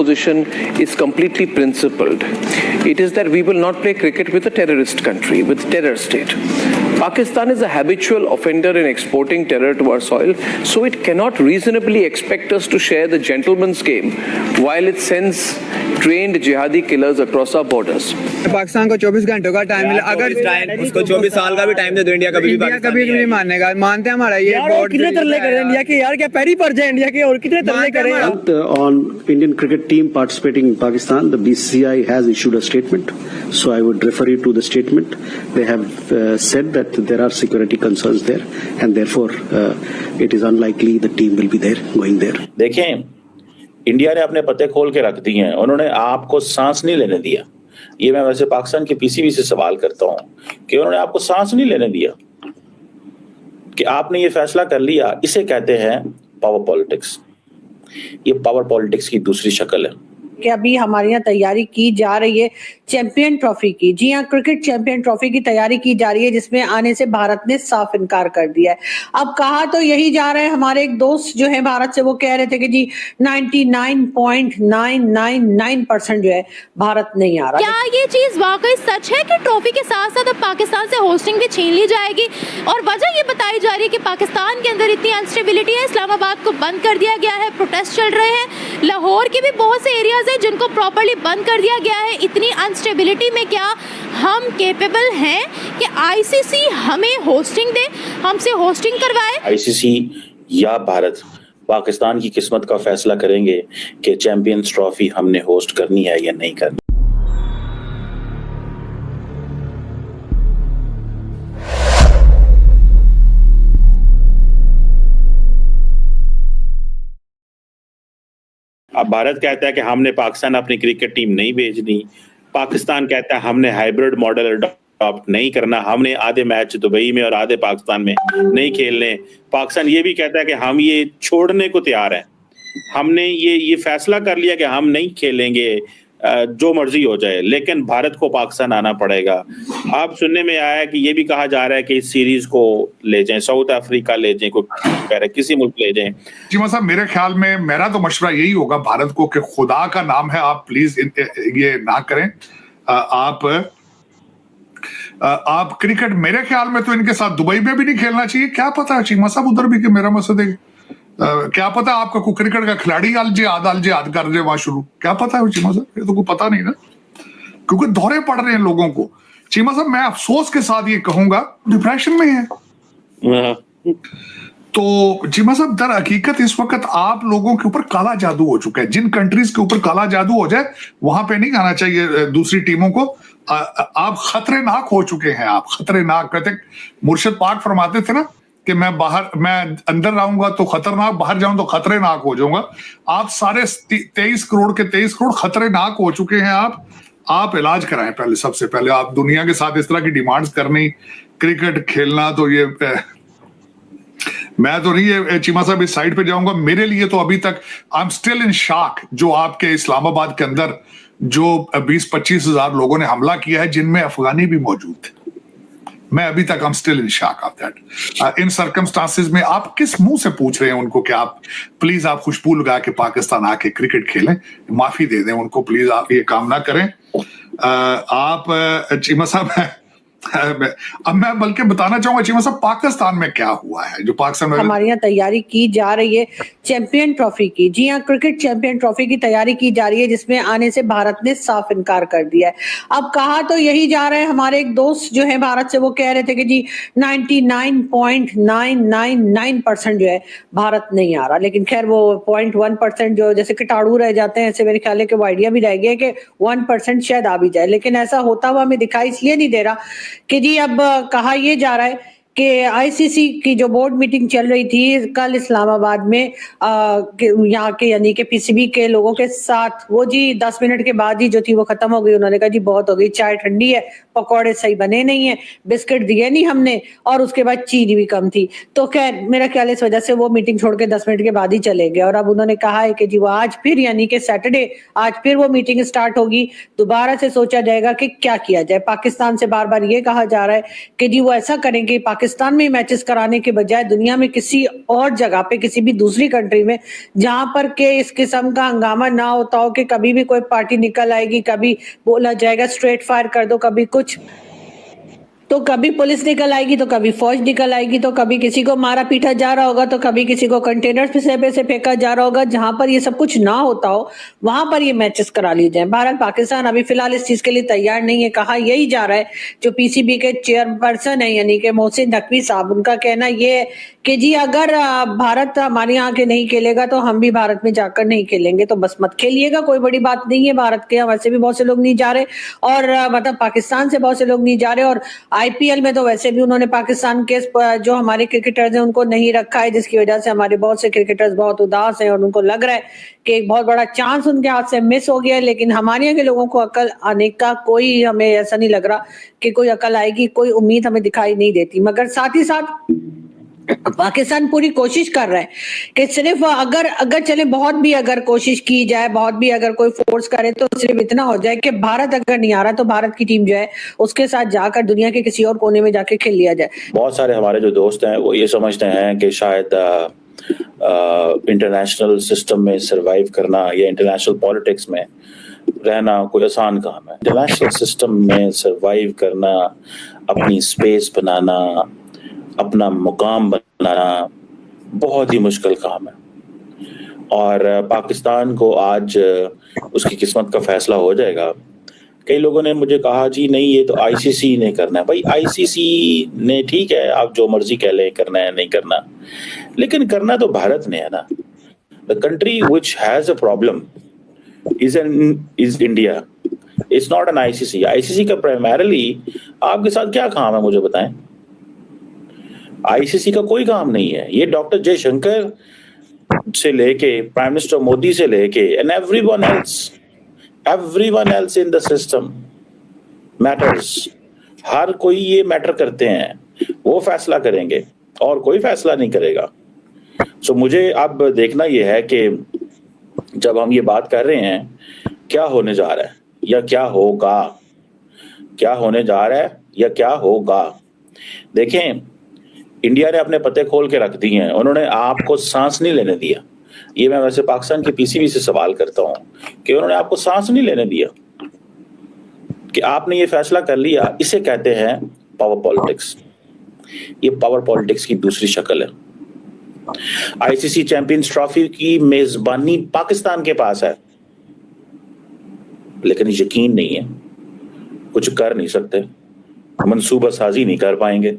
position is completely principled. It is that we will not play cricket with a terrorist country, with terror state. Pakistan is a habitual offender in exporting terror to our soil, so it cannot reasonably expect us to share the gentleman's game while it sends trained jihadi killers across our borders. Pakistan को 24 घंटों का time मिला, अगर उसको 24 साल का भी time दे दो, इंडिया कभी नहीं मानेगा। मानते हैं हमारा ये बोर्ड कितने तरले करें इंडिया के, यार क्या पैरी पर जाए इंडिया के, और कितने तरले करें। On Indian cricket team participating in Pakistan, the BCCI has issued a statement, so I would refer you to the statement. They have said that there are security concerns there, and therefore it is unlikely the team will be there, going there. देखें, India ने अपने पत्ते खोल के रख दिए हैं, उन्होंने आपको सांस नहीं लेने दिया। ये मैं वैसे पाकिस्तान के पीसीबी से सवाल करता हूं कि उन्होंने आपको सांस नहीं लेने दिया कि आपने ये फैसला कर लिया। इसे कहते हैं पावर पॉलिटिक्स। ये पावर पॉलिटिक्स की दूसरी शक्ल है कि अभी हमारे यहाँ तैयारी की जा रही है चैंपियन ट्रॉफी की। जी हाँ, क्रिकेट चैंपियन ट्रॉफी की तैयारी की जा रही है, जिसमें आने से भारत ने साफ इनकार कर दिया है। अब कहा तो यही जा रहा है, हमारे एक दोस्त जो है भारत से, वो कह रहे थे कि जी 99.999% जो है भारत नहीं आ रहा। क्या ये चीज वाकई सच है कि ट्रॉफी के साथ साथ अब पाकिस्तान से होस्टिंग भी छीन ली जाएगी? और वजह ये बताई जा रही है कि पाकिस्तान के अंदर इतनी अनस्टेबिलिटी है, इस्लामाबाद को बंद कर दिया गया है, प्रोटेस्ट चल रहे हैं, लाहौर के भी बहुत से एरियाज है जिनको प्रॉपर्ली बंद कर दिया गया है। इतनी अनस्टेबिलिटी में क्या हम केपेबल हैं कि आईसीसी हमें होस्टिंग दे, हमसे होस्टिंग करवाए? आईसीसी या भारत पाकिस्तान की किस्मत का फैसला करेंगे कि चैंपियंस ट्रॉफी हमने होस्ट करनी है या नहीं करनी। अब भारत कहता है कि हमने पाकिस्तान अपनी क्रिकेट टीम नहीं भेजनी, पाकिस्तान कहता है हमने हाइब्रिड मॉडल अडॉप्ट नहीं करना, हमने आधे मैच दुबई में और आधे पाकिस्तान में नहीं खेलने। पाकिस्तान ये भी कहता है कि हम ये छोड़ने को तैयार हैं, हमने ये फैसला कर लिया कि हम नहीं खेलेंगे, जो मर्जी हो जाए, लेकिन भारत को पाकिस्तान आना पड़ेगा। अब सुनने में आया है कि ये भी कहा जा रहा है कि इस सीरीज को ले जाएं, साउथ अफ्रीका ले जाएं, कोई कह रहा है किसी मुल्क ले जाएं। जी साहब, मेरे ख्याल में मेरा तो मशवरा यही होगा भारत को कि खुदा का नाम है, आप प्लीज ये ना करें। आप क्रिकेट, मेरे ख्याल में तो इनके साथ दुबई में भी नहीं खेलना चाहिए। क्या पता है चीमा साहब उधर भी कि मेरा मकसद है, क्या पता आपका कोई क्रिकेट का खिलाड़ी अलजिहाद कर दे वहां शुरू, क्या पता है चीमा साहब, ये तो कोई पता नहीं ना, क्योंकि दौरे पड़ रहे हैं लोगों को। चीमा साहब, मैं अफसोस के साथ ये कहूंगा, डिप्रेशन में है। तो चीमा साहब, दर हकीकत इस वक्त आप लोगों के ऊपर काला जादू हो चुका है। जिन कंट्रीज के ऊपर काला जादू हो जाए वहां पे नहीं आना चाहिए दूसरी टीमों को। आप खतरनाक हो चुके हैं, आप खतरनाक। कहते मुर्शिद पाक फरमाते थे ना कि मैं अंदर रहूंगा तो खतरनाक, बाहर जाऊं तो खतरनाक हो जाऊंगा। आप सारे 23 करोड़ के 23 करोड़ खतरनाक हो चुके हैं। आप इलाज कराएं पहले, सबसे पहले। आप दुनिया के साथ इस तरह की डिमांड्स करनी, क्रिकेट खेलना, तो ये मैं तो नहीं ये चीमा साहब इस साइड पे जाऊंगा। मेरे लिए तो अभी तक I am still in shock, जो आपके इस्लामाबाद के अंदर जो 20-25 हजार लोगों ने हमला किया है, जिनमें अफगानी भी मौजूद थे। मैं अभी तक I am still in shock of that. In circumstances में आप किस मुंह से पूछ रहे हैं उनको कि आप प्लीज आप खुशबू लगा के पाकिस्तान आके क्रिकेट खेलें? माफी दे दें उनको प्लीज, आप ये काम ना करें। आप चीमा साहब, अब मैं बल्कि बताना चाहूंगा चीमा साहब, पाकिस्तान में क्या हुआ है, जो पाकिस्तान में हमारे यहाँ तैयारी की जा रही है चैंपियन ट्रॉफी की। जी हाँ, क्रिकेट चैंपियन ट्रॉफी की तैयारी की जा रही है, जिसमें आने से भारत ने साफ इनकार कर दिया है। अब कहा तो यही जा रहा है, हमारे एक दोस्त जो है भारत से, वो कह रहे थे कि जी 99.999% जो है भारत नहीं आ रहा। लेकिन खैर वो 0.1% जो जैसे कीटाणु रह जाते हैं, ऐसे मेरे ख्याल है कि वो आइडिया भी रह गया कि 1% शायद आ भी जाए। लेकिन ऐसा होता हुआ हमें दिखाई इसलिए नहीं दे रहा कि जी अब कहा यह जा रहा है कि आईसीसी की जो बोर्ड मीटिंग चल रही थी कल इस्लामाबाद में, यहाँ के यानी कि पीसीबी के लोगों के साथ, वो जी 10 मिनट के बाद ही जो थी वो खत्म हो गई। उन्होंने कहा जी बहुत हो गई, चाय ठंडी है, पकौड़े सही बने नहीं है, बिस्किट दिए नहीं हमने, और उसके बाद चीनी भी कम थी। तो खैर मेरा ख्याल इस वजह से वो मीटिंग छोड़ के 10 मिनट के बाद ही चले गए। और अब उन्होंने कहा है कि जी वो आज फिर यानी कि सैटरडे आज फिर वो मीटिंग स्टार्ट होगी, दोबारा से सोचा जाएगा कि क्या किया जाए। पाकिस्तान से बार बार ये कहा जा रहा है कि जी वो ऐसा करें कि पाकिस्तान में मैचेस कराने के बजाय दुनिया में किसी और जगह पे, किसी भी दूसरी कंट्री में, जहां पर के इस किस्म का हंगामा ना होता हो कि कभी भी कोई पार्टी निकल आएगी, कभी बोला जाएगा स्ट्रेट फायर कर दो, कभी कुछ, तो कभी पुलिस निकल आएगी, तो कभी फौज निकल आएगी, तो कभी किसी को मारा पीटा जा रहा होगा, तो कभी किसी को कंटेनर से फेंका जा रहा होगा। जहां पर ये सब कुछ ना होता हो वहां पर ये मैचेस करा लिए जाए। भारत पाकिस्तान अभी फिलहाल इस चीज के लिए तैयार नहीं है। कहा यही जा रहा है, जो पीसीबी के चेयरपर्सन है यानी कि मोहसिन नकवी साहब, उनका कहना ये है कि जी अगर भारत हमारे यहाँ के नहीं खेलेगा तो हम भी भारत में जाकर नहीं खेलेंगे, तो बस मत खेलिएगा, कोई बड़ी बात नहीं है। भारत के वैसे भी बहुत से लोग नहीं जा रहे, और मतलब पाकिस्तान से बहुत से लोग नहीं जा रहे, और आईपीएल में तो वैसे भी उन्होंने पाकिस्तान के जो हमारे क्रिकेटर्स हैं उनको नहीं रखा है, जिसकी वजह से हमारे बहुत से क्रिकेटर्स बहुत उदास हैं और उनको लग रहा है कि एक बहुत बड़ा चांस उनके हाथ से मिस हो गया है। लेकिन हमारे यहाँ के लोगों को अकल आने का कोई, हमें ऐसा नहीं लग रहा कि कोई अकल आएगी, कोई उम्मीद हमें दिखाई नहीं देती। मगर साथ ही साथ पाकिस्तान पूरी कोशिश कर रहा है कि सिर्फ अगर चले, बहुत भी अगर कोशिश की जाए, बहुत भी अगर कोई फोर्स करे, तो सिर्फ इतना हो जाए कि भारत अगर नहीं आ रहा तो भारत की टीम जो है उसके साथ जाकर दुनिया के किसी और कोने में जाके खेल लिया जाए। बहुत सारे हमारे जो दोस्त हैं वो ये समझते हैं कि शायद इंटरनेशनल सिस्टम में सरवाइव करना या इंटरनेशनल पॉलिटिक्स में रहना कोई आसान काम है। इंटरनेशनल सिस्टम में सरवाइव करना, अपनी स्पेस बनाना, अपना मुकाम बनाना बहुत ही मुश्किल काम है। और पाकिस्तान को आज उसकी किस्मत का फैसला हो जाएगा। कई लोगों ने मुझे कहा जी नहीं ये तो आईसीसी ने करना है। भाई आईसीसी ने, ठीक है आप जो मर्जी कह लें करना है नहीं करना, लेकिन करना तो भारत ने है ना। The country which has a problem is India, it's not an ICC. ICC का प्राइमरली आपके साथ क्या काम है मुझे बताएं। आईसीसी का कोई काम नहीं है। ये डॉक्टर जयशंकर से लेके प्राइम मिनिस्टर मोदी से लेके and everyone else in the system matters. हर कोई ये मैटर करते हैं, वो फैसला करेंगे और कोई फैसला नहीं करेगा। सो मुझे अब देखना ये है कि जब हम ये बात कर रहे हैं क्या होने जा रहा है या क्या होगा, क्या होने जा रहा है या क्या होगा। देखें, इंडिया ने अपने पत्ते खोल के रख दिए हैं। उन्होंने आपको सांस नहीं लेने दिया। ये मैं वैसे पाकिस्तान की पीसीबी से सवाल करता हूं कि उन्होंने आपको सांस नहीं लेने दिया कि आपने ये फैसला कर लिया। इसे कहते हैं पावर पॉलिटिक्स। ये पावर पॉलिटिक्स की दूसरी शक्ल है। आईसीसी चैंपियंस ट्रॉफी की मेजबानी पाकिस्तान के पास है, लेकिन यकीन नहीं है, कुछ कर नहीं सकते, मंसूबा साजी नहीं कर पाएंगे।